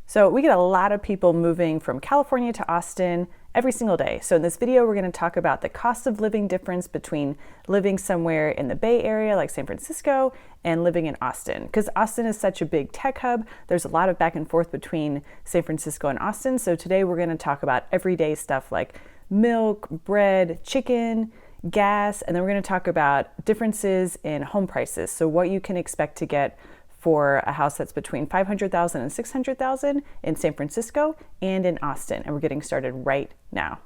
So we get a lot of people moving from California to Austin every single day. So in this video, we're going to talk about the cost of living difference between living somewhere in the Bay Area like San Francisco and living in Austin. Because Austin is such a big tech hub, there's a lot of back and forth between San Francisco and Austin. So today we're going to talk about everyday stuff like milk, bread, chicken, gas, and then we're going to talk about differences in home prices. So what you can expect to get for a house that's between $500,000 and $600,000 in San Francisco and in Austin. And we're getting started right now.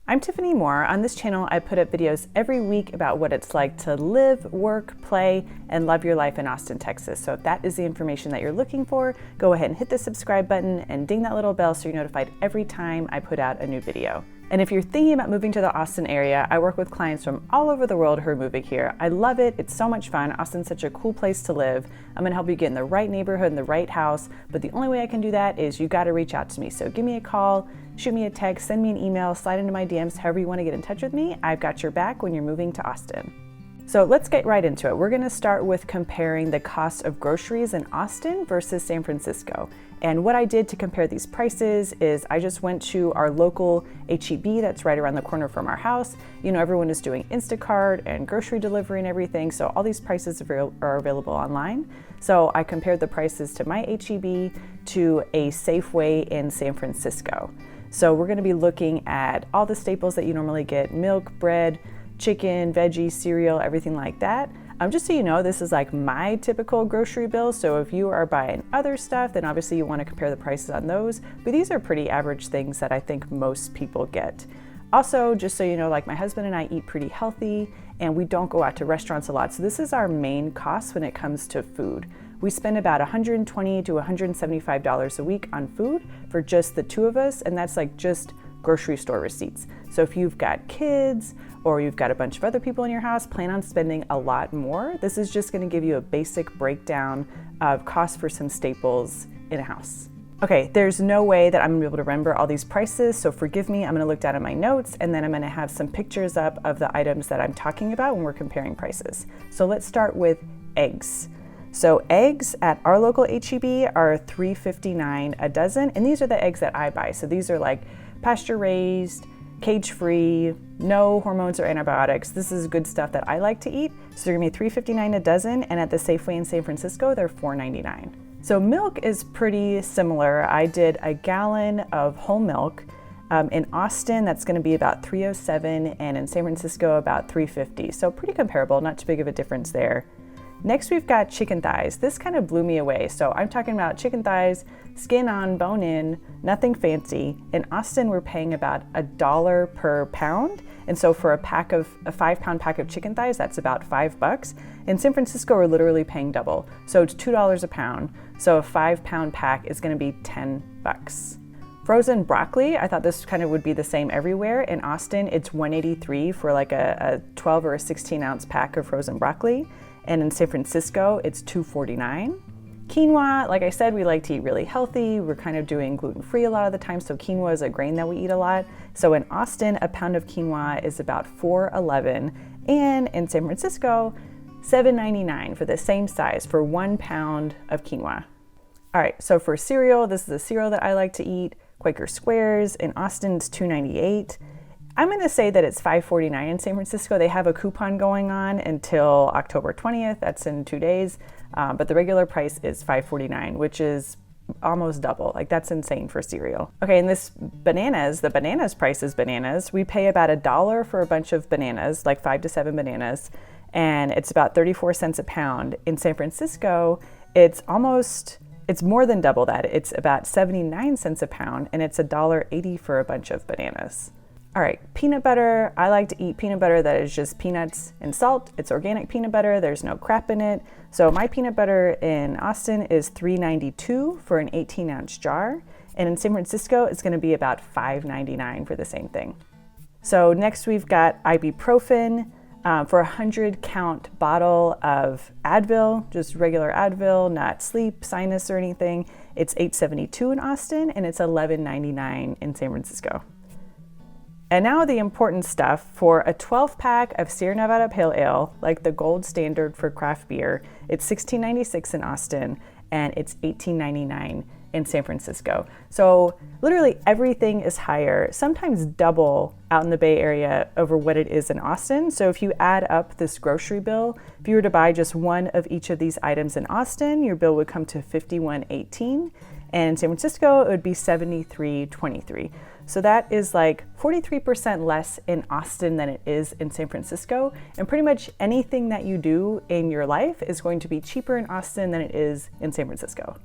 I'm Tiffany Moore. On this channel, I put up videos every week about what it's like to live, work, play, and love your life in Austin, Texas. So if that is the information that you're looking for, go ahead and hit the subscribe button and ding that little bell so you're notified every time I put out a new video. And if you're thinking about moving to the Austin area, I work with clients from all over the world who are moving here. I love it. It's so much fun. Austin's such a cool place to live. I'm going to help you get in the right neighborhood and the right house. But the only way I can do that is you got to reach out to me. So give me a call, shoot me a text, send me an email, slide into my DMs, however you want to get in touch with me. I've got your back when you're moving to Austin. So let's get right into it. We're going to start with comparing the cost of groceries in Austin versus San Francisco. And what I did to compare these prices is I just went to our local H-E-B that's right around the corner from our house. You know, everyone is doing Instacart and grocery delivery and everything. So all these prices are available online. So I compared the prices to my H-E-B to a Safeway in San Francisco. So we're going to be looking at all the staples that you normally get: milk, bread, chicken, veggies, cereal, everything like that. Just so you know, this is like my typical grocery bill. So if you are buying other stuff, then obviously you want to compare the prices on those. But these are pretty average things that I think most people get. Also, just so you know, like my husband and I eat pretty healthy and we don't go out to restaurants a lot. So this is our main cost when it comes to food. We spend about $120 to $175 a week on food for just the two of us, and that's like just grocery store receipts. So if you've got kids or you've got a bunch of other people in your house, plan on spending a lot more. This is just going to give you a basic breakdown of cost for some staples in a house. Okay, there's no way that I'm gonna be able to remember all these prices, so forgive me. I'm gonna look down at my notes and then I'm gonna have some pictures up of the items that I'm talking about when we're comparing prices. So let's start with eggs. So eggs at our local H-E-B are $3.59 a dozen, and these are the eggs that I buy. So these are like pasture raised, cage-free, no hormones or antibiotics. This is good stuff that I like to eat. So they're gonna be $3.59 a dozen, and at the Safeway in San Francisco, they're $4.99. So milk is pretty similar. I did a gallon of whole milk. In Austin, that's gonna be about $3.07, and in San Francisco, about $3.50. So pretty comparable, not too big of a difference there. Next, we've got chicken thighs. This kind of blew me away. So I'm talking about chicken thighs, skin on, bone in, nothing fancy. In Austin, we're paying about $1 per pound. And so for a 5-pound pack of chicken thighs, that's about $5. In San Francisco, we're literally paying double. So it's $2 a pound. So a 5-pound pack is gonna be $10. Frozen broccoli, I thought this kind of would be the same everywhere. In Austin, it's $1.83 for like a 12 or a 16 ounce pack of frozen broccoli. And in San Francisco, it's $2.49. Quinoa, like I said, we like to eat really healthy. We're kind of doing gluten-free a lot of the time, so quinoa is a grain that we eat a lot. So in Austin, a pound of quinoa is about $4.11, and in San Francisco, $7.99 for the same size for 1 pound of quinoa. All right, so for cereal, this is a cereal that I like to eat, Quaker Squares. In Austin, it's $2.98. I'm going to say that it's $5.49 in San Francisco. They have a coupon going on until October 20th. That's in 2 days. But the regular price is $5.49, which is almost double. Like, that's insane for cereal. Okay, and this bananas, the bananas price is bananas. We pay about $1 for a bunch of bananas, like 5 to 7 bananas, and it's about 34 cents a pound. In San Francisco, it's more than double that. It's about 79 cents a pound, and it's $1.80 for a bunch of bananas. All right, peanut butter. I like to eat peanut butter that is just peanuts and salt. It's organic peanut butter. There's no crap in it. So my peanut butter in Austin is $3.92 for an 18-ounce jar. And in San Francisco, it's gonna be about $5.99 for the same thing. So next we've got ibuprofen. For a 100-count bottle of Advil, just regular Advil, not sleep, sinus or anything, it's $8.72 in Austin, and it's $11.99 in San Francisco. And now the important stuff. For a 12 pack of Sierra Nevada Pale Ale, like the gold standard for craft beer, it's $16.96 in Austin and it's $18.99 in San Francisco. So literally everything is higher, sometimes double out in the Bay Area over what it is in Austin. So if you add up this grocery bill, if you were to buy just one of each of these items in Austin, your bill would come to $51.18. And in San Francisco, it would be $73.23. So that is like 43% less in Austin than it is in San Francisco. And pretty much anything that you do in your life is going to be cheaper in Austin than it is in San Francisco.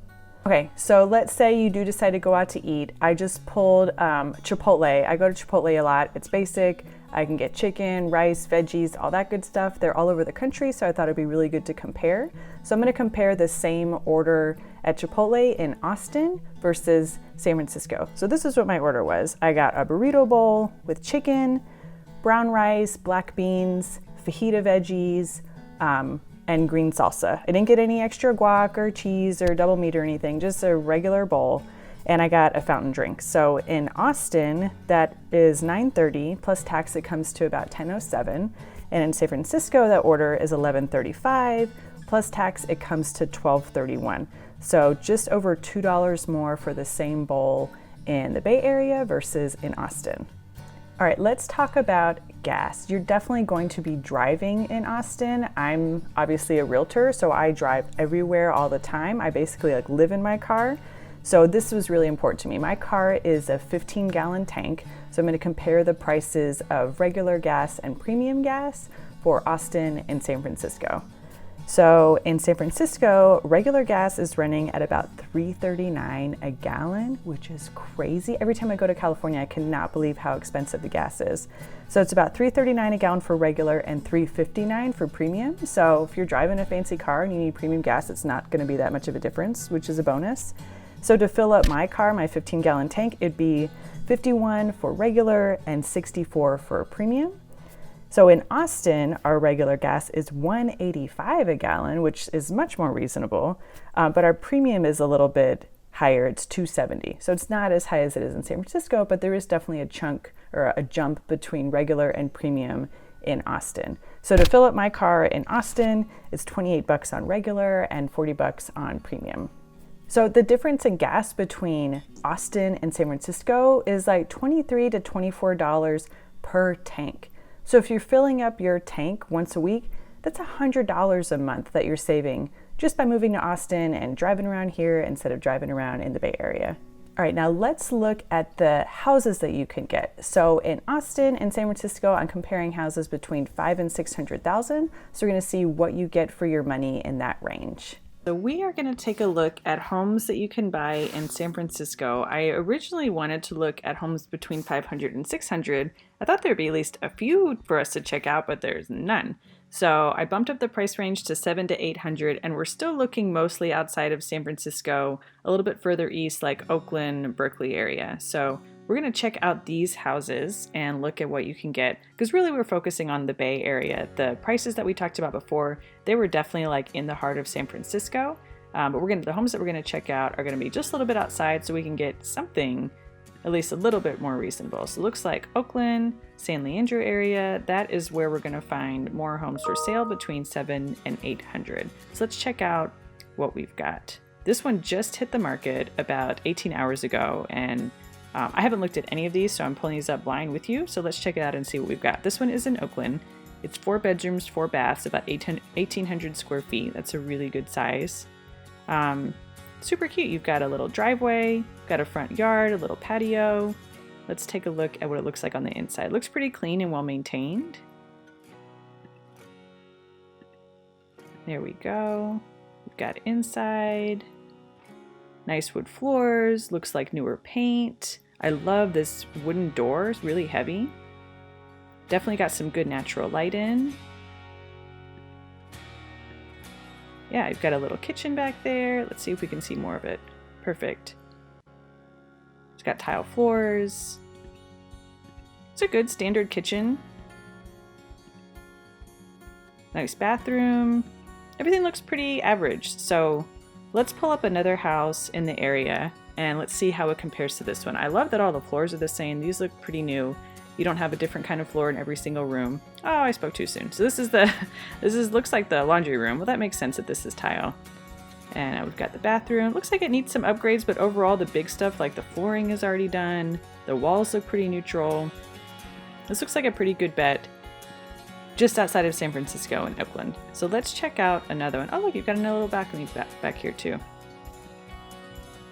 Okay, so let's say you do decide to go out to eat. I just pulled Chipotle. I go to Chipotle a lot. It's basic. I can get chicken, rice, veggies, all that good stuff. They're all over the country, so I thought it'd be really good to compare. So I'm gonna compare the same order at Chipotle in Austin versus San Francisco. So this is what my order was. I got a burrito bowl with chicken, brown rice, black beans, fajita veggies, and green salsa. I didn't get any extra guac or cheese or double meat or anything, just a regular bowl. And I got a fountain drink. So in Austin, that is $9.30 plus tax, it comes to about $10.07. And in San Francisco, that order is $11.35 plus tax, it comes to $12.31. So just over $2 more for the same bowl in the Bay Area versus in Austin. All right, let's talk about gas. You're definitely going to be driving in Austin. I'm obviously a realtor, so I drive everywhere all the time. I basically live in my car. So this was really important to me. My car is a 15-gallon tank, so I'm going to compare the prices of regular gas and premium gas for Austin and San Francisco. So in San Francisco, regular gas is running at about $3.39 a gallon, which is crazy. Every time I go to California, I cannot believe how expensive the gas is. So it's about $3.39 a gallon for regular and $3.59 for premium. So if you're driving a fancy car and you need premium gas, it's not going to be that much of a difference, which is a bonus. So to fill up my car, my 15-gallon tank, it'd be $51 for regular and $64 for premium. So in Austin, our regular gas is $1.85 a gallon, which is much more reasonable, but our premium is a little bit higher. It's $2.70. So it's not as high as it is in San Francisco, but there is definitely a chunk or a jump between regular and premium in Austin. So to fill up my car in Austin, it's $28 on regular and $40 on premium. So the difference in gas between Austin and San Francisco is like $23 to $24 per tank. So if you're filling up your tank once a week, that's $100 a month that you're saving just by moving to Austin and driving around here instead of driving around in the Bay Area. All right, now let's look at the houses that you can get. So in Austin and San Francisco, I'm comparing houses between $500,000 and $600,000. So we're gonna see what you get for your money in that range. So we are going to take a look at homes that you can buy in San Francisco. I originally wanted to look at homes between $500,000 and $600,000. I thought there'd be at least a few for us to check out, but there's none. So I bumped up the price range to $700,000 to $800,000, and we're still looking mostly outside of San Francisco, a little bit further east, like Oakland, Berkeley area. So we're going to check out these houses and look at what you can get, because really we're focusing on the Bay Area. The prices that we talked about before, they were definitely like in the heart of San Francisco, but the homes that we're going to check out are going to be just a little bit outside, so we can get something at least a little bit more reasonable. So it looks like Oakland, San Leandro area, that is where we're going to find more homes for sale between $700,000 and $800,000. So let's check out what we've got. This one just hit the market about 18 hours ago, and I haven't looked at any of these, so I'm pulling these up blind with you. So let's check it out and see what we've got. This one is in Oakland. It's 4 bedrooms, 4 baths, about 1,800 square feet. That's a really good size. Super cute. You've got a little driveway, got a front yard, a little patio. Let's take a look at what it looks like on the inside. It looks pretty clean and well maintained. There we go. We've got inside. Nice wood floors, looks like newer paint. I love this wooden door, it's really heavy. Definitely got some good natural light in. Yeah, you've got a little kitchen back there. Let's see if we can see more of it. Perfect. It's got tile floors. It's a good standard kitchen. Nice bathroom. Everything looks pretty average. So let's pull up another house in the area and let's see how it compares to this one. I love that all the floors are the same. These look pretty new. You don't have a different kind of floor in every single room. Oh, I spoke too soon. So this looks like the laundry room. Well, that makes sense that this is tile. And we've got the bathroom. Looks like it needs some upgrades, but overall the big stuff like the flooring is already done. The walls look pretty neutral. This looks like a pretty good bet just outside of San Francisco and Oakland. So let's check out another one. Oh, look, you've got another little balcony back here too.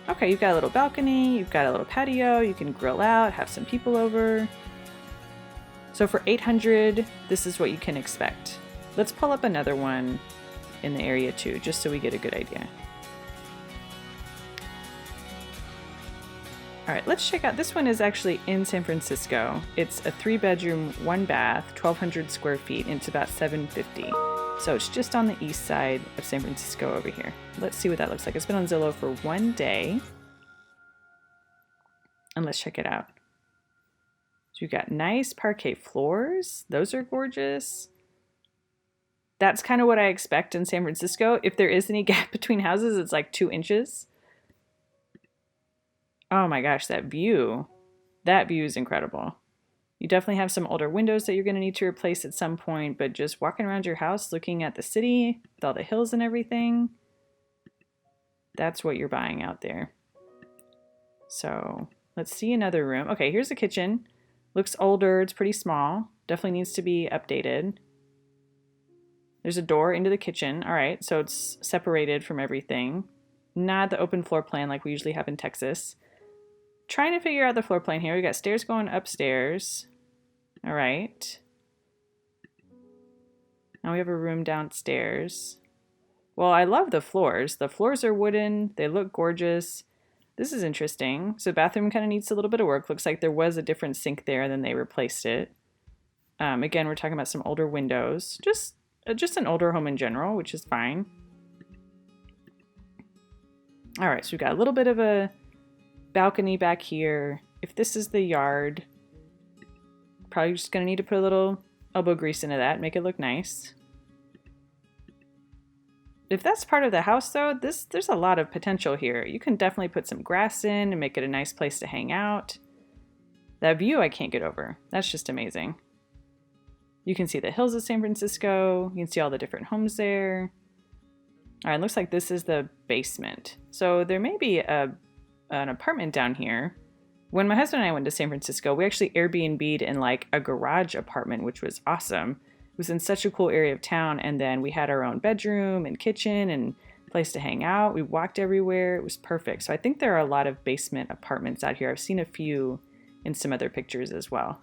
Okay, you've got a little balcony, you've got a little patio, you can grill out, have some people over. So for $800, this is what you can expect. Let's pull up another one in the area too, just so we get a good idea. All right, let's check out, this one is actually in San Francisco. It's a 3-bedroom, 1-bath, 1,200 square feet, and it's about $750. So it's just on the east side of San Francisco over here. Let's see what that looks like. It's been on Zillow for 1 day. And let's check it out. So you've got nice parquet floors. Those are gorgeous. That's kind of what I expect in San Francisco. If there is any gap between houses, it's like 2 inches. Oh my gosh, that view. That view is incredible. You definitely have some older windows that you're going to need to replace at some point, but just walking around your house, looking at the city, with all the hills and everything, that's what you're buying out there. So let's see another room. Okay, here's the kitchen. Looks older, it's pretty small. Definitely needs to be updated. There's a door into the kitchen. All right, so it's separated from everything. Not the open floor plan like we usually have in Texas. Trying to figure out the floor plan here. We got stairs going upstairs. All right. Now we have a room downstairs. Well, I love the floors. The floors are wooden. They look gorgeous. This is interesting. So bathroom kind of needs a little bit of work. Looks like there was a different sink there, then they replaced it. Again, we're talking about some older windows. Just an older home in general, which is fine. All right, so we've got a little bit of a balcony back here. If this is the yard, probably just gonna need to put a little elbow grease into that, make it look nice. If that's part of the house though, there's a lot of potential here. You can definitely put some grass in and make it a nice place to hang out. That view I can't get over. That's just amazing. You can see the hills of San Francisco. You can see all the different homes there. All right, looks like this is the basement. So there may be an apartment down here. When my husband and I went to San Francisco, we actually Airbnb'd in like a garage apartment, which was awesome. It was in such a cool area of town. And then we had our own bedroom and kitchen and place to hang out. We walked everywhere. It was perfect. So I think there are a lot of basement apartments out here. I've seen a few in some other pictures as well.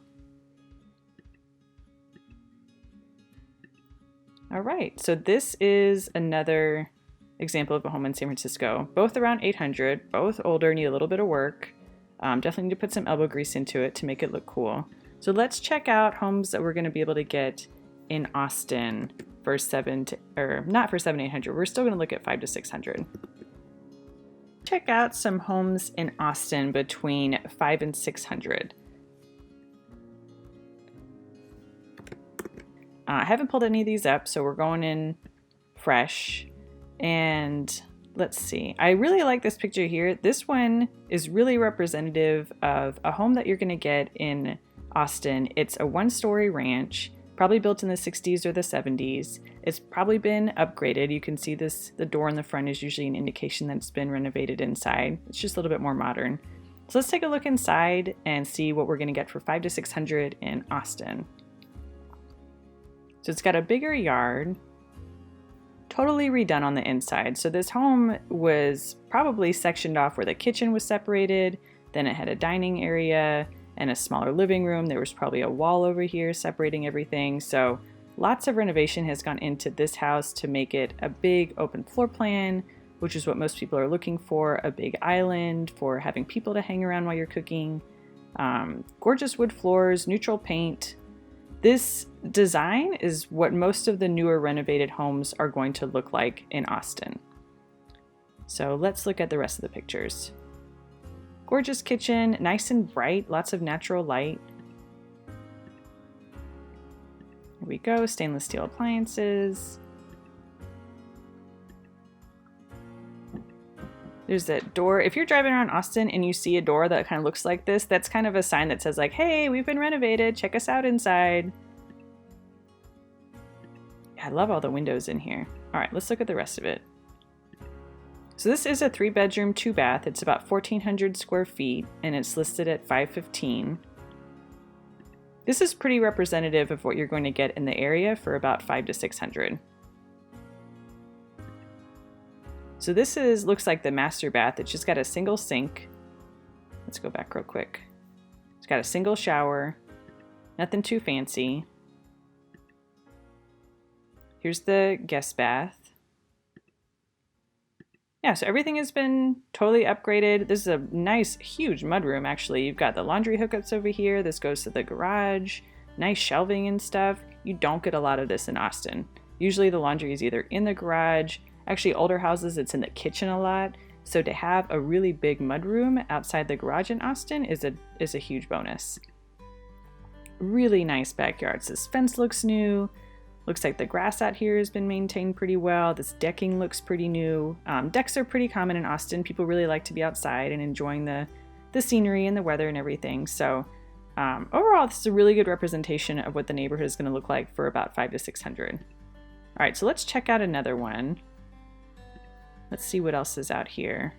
All right, so this is another example of a home in San Francisco, both around 800, both older, need a little bit of work. Definitely need to put some elbow grease into it to make it look cool. So let's check out homes that we're going to be able to get in Austin for not for 700-800. We're still going to look at 500 to 600. Check out some homes in Austin between 500 and 600. I haven't pulled any of these up, so we're going in fresh. And let's see. I really like this picture here. This one is really representative of a home that you're going to get in Austin. It's a 1-story ranch, probably built in the 60s or the 70s. It's probably been upgraded. You can see the door in the front is usually an indication that it's been renovated inside. It's just a little bit more modern. So let's take a look inside and see what we're going to get for 500 to 600 in Austin. So it's got a bigger yard, totally redone on the inside. So this home was probably sectioned off where the kitchen was separated. Then it had a dining area and a smaller living room. There was probably a wall over here separating everything. So lots of renovation has gone into this house to make it a big open floor plan, which is what most people are looking for, a big island for having people to hang around while you're cooking. Gorgeous wood floors, neutral paint. This design is what most of the newer renovated homes are going to look like in Austin. So let's look at the rest of the pictures. Gorgeous kitchen, nice and bright, lots of natural light. Here we go, stainless steel appliances. There's that door. If you're driving around Austin and you see a door that kind of looks like this, that's kind of a sign that says like, hey, we've been renovated. Check us out inside. I love all the windows in here. All right, let's look at the rest of it. So this is a 3-bedroom, 2-bath. It's about 1,400 square feet and it's listed at $515,000. This is pretty representative of what you're going to get in the area for about $500 to $600. So this looks like the master bath. It's just got a single sink. Let's go back real quick. It's got a single shower, nothing too fancy. Here's the guest bath. Yeah, so everything has been totally upgraded. This is a nice, huge mudroom, actually. You've got the laundry hookups over here. This goes to the garage. Nice shelving and stuff. You don't get a lot of this in Austin. Usually the laundry is either in the garage. Actually, older houses, it's in the kitchen a lot. So to have a really big mudroom outside the garage in Austin is a huge bonus. Really nice backyard. This fence looks new. Looks like the grass out here has been maintained pretty well. This decking looks pretty new. Decks are pretty common in Austin. People really like to be outside and enjoying the scenery and the weather and everything. So overall, this is a really good representation of what the neighborhood is going to look like for about $500 to $600. All right, so let's check out another one. Let's see what else is out here.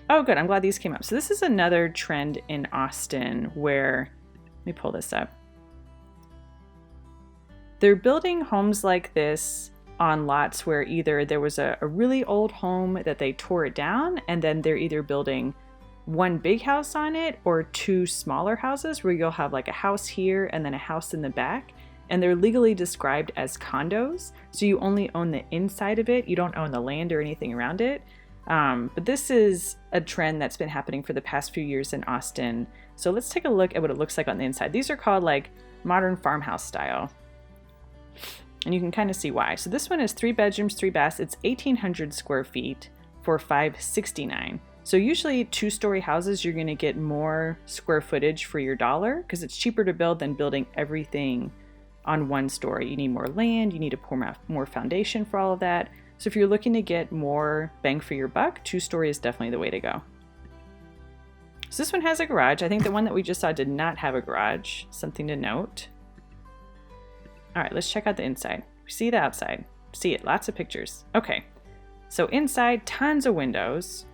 Oh, good. I'm glad these came up. So this is another trend in Austin where, let me pull this up. They're building homes like this on lots where either there was a really old home that they tore it down, and then they're either building one big house on it or 2 smaller houses where you'll have like a house here and then a house in the back. And they're legally described as condos. So you only own the inside of it. You don't own the land or anything around it. But this is a trend that's been happening for the past few years in Austin. So let's take a look at what it looks like on the inside. These are called like modern farmhouse style. And you can kind of see why. So this one is 3 bedrooms, 3 baths. It's 1,800 square feet for $569,000. So usually 2-story houses, you're going to get more square footage for your dollar because it's cheaper to build than building everything on 1 story. You need more land. You need to pour more foundation for all of that. So if you're looking to get more bang for your buck, 2-story is definitely the way to go. So this one has a garage. I think the one that we just saw did not have a garage. Something to note. All right, let's check out the inside. See the outside. See it. Lots of pictures. Okay. So inside, tons of windows.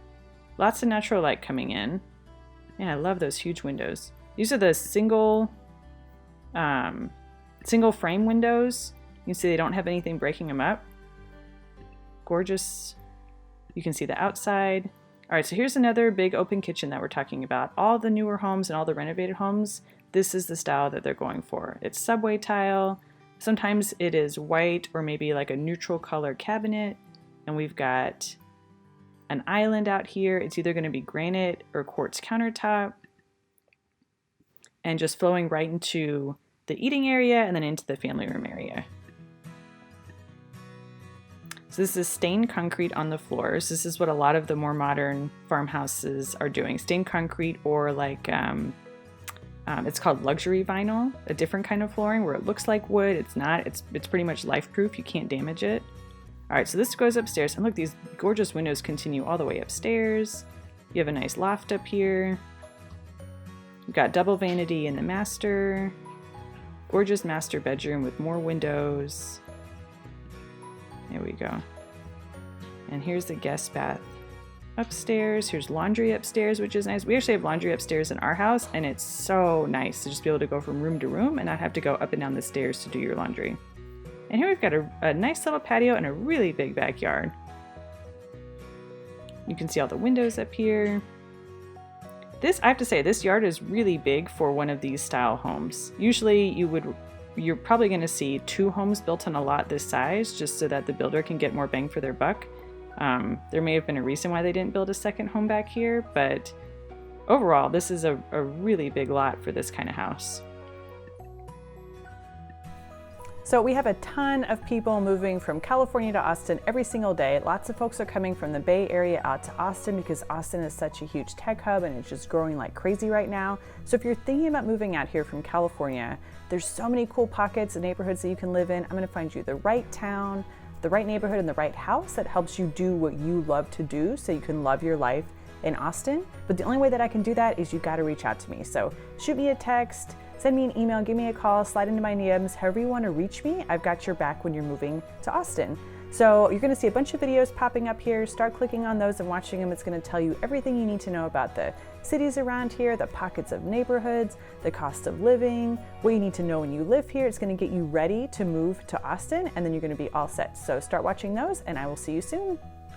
Lots of natural light coming in. Yeah, I love those huge windows. These are the single frame windows. You can see they don't have anything breaking them up. Gorgeous. You can see the outside. All right, so here's another big open kitchen that we're talking about. All the newer homes and all the renovated homes, this is the style that they're going for. It's subway tile. Sometimes it is white or maybe like a neutral color cabinet. And we've got an island out here. It's either going to be granite or quartz countertop. And just flowing right into the eating area and then into the family room area. So this is stained concrete on the floors. This is what a lot of the more modern farmhouses are doing. Stained concrete or like... it's called luxury vinyl, a different kind of flooring where it looks like wood. It's not. It's pretty much life-proof. You can't damage it. All right, so this goes upstairs. And look, these gorgeous windows continue all the way upstairs. You have a nice loft up here. You've got double vanity in the master. Gorgeous master bedroom with more windows. There we go. And here's the guest bath upstairs. Here's laundry upstairs, which is nice. We actually have laundry upstairs in our house, and it's so nice to just be able to go from room to room and not have to go up and down the stairs to do your laundry. And here we've got a nice little patio and a really big backyard. You can see all the windows up here. I have to say, this yard is really big for one of these style homes. Usually you're probably going to see 2 homes built on a lot this size just so that the builder can get more bang for their buck. There may have been a reason why they didn't build a second home back here, but overall, this is a really big lot for this kind of house. So we have a ton of people moving from California to Austin every single day. Lots of folks are coming from the Bay Area out to Austin because Austin is such a huge tech hub and it's just growing like crazy right now. So if you're thinking about moving out here from California, there's so many cool pockets and neighborhoods that you can live in. I'm going to find you the right town the right neighborhood and the right house that helps you do what you love to do so you can love your life in Austin. But the only way that I can do that is you gotta reach out to me. So shoot me a text, send me an email, give me a call, slide into my DMs, however you want to reach me. I've got your back when you're moving to Austin. So you're going to see a bunch of videos popping up here. Start clicking on those and watching them. It's going to tell you everything you need to know about the cities around here, the pockets of neighborhoods, the cost of living, what you need to know when you live here. It's going to get you ready to move to Austin, and then you're going to be all set. So start watching those, and I will see you soon.